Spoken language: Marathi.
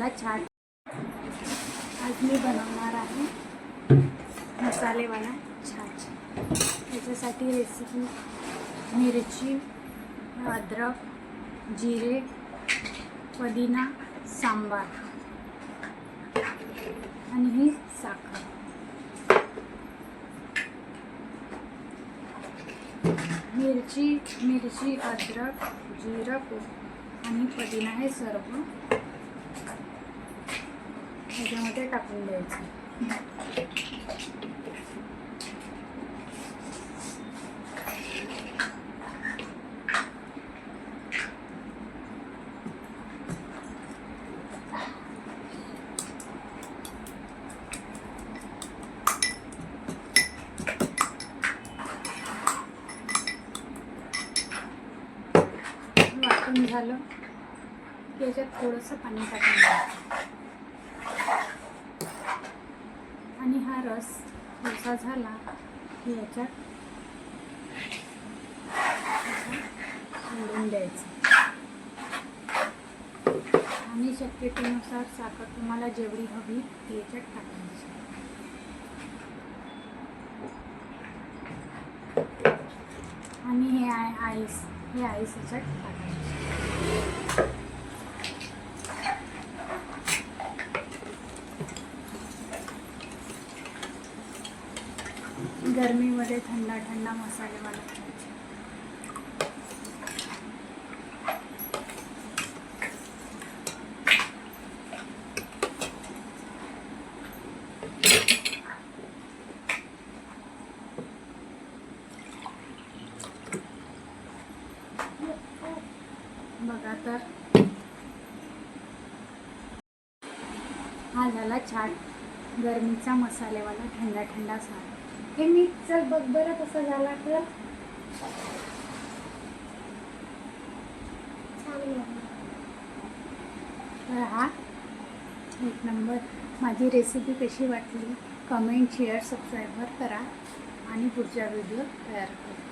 झाला छान। आज मी बनवणार आहे मसालेवाला छाछ। त्याच्यासाठी रेसिपी मिरची, अद्रक, जिरे, पुदिना, सांबार आणि ही साखर। मिरची, अद्रक, जिरं आणि पुदिना हे सर्व ह्याच्यामध्ये टाकून द्यायचं। वाटून झालं की याच्यात थोडंसं पाणी टाकून द्यायचं आणि हा रस थोडासा झाला की याच्यात घालून द्यायचं आणि शक्यतेनुसार साखर तुम्हाला जेवढी हवी ती याच्यात टाकायची आणि हे आईस याच्यात टाकायचं। गरमीमध्ये थंडा थंडा मसालेवाला खायचा। बघा तर हा झाला छान गरमीचा मसालेवाला थंडा थंडा सार। हे मी चल बघ बरं कसं झाला तर हा एक नंबर। माझी रेसिपी कशी वाटली कमेंट शेअर सबस्क्राईब करा आणि पुढचा व्हिडिओ तयार करा।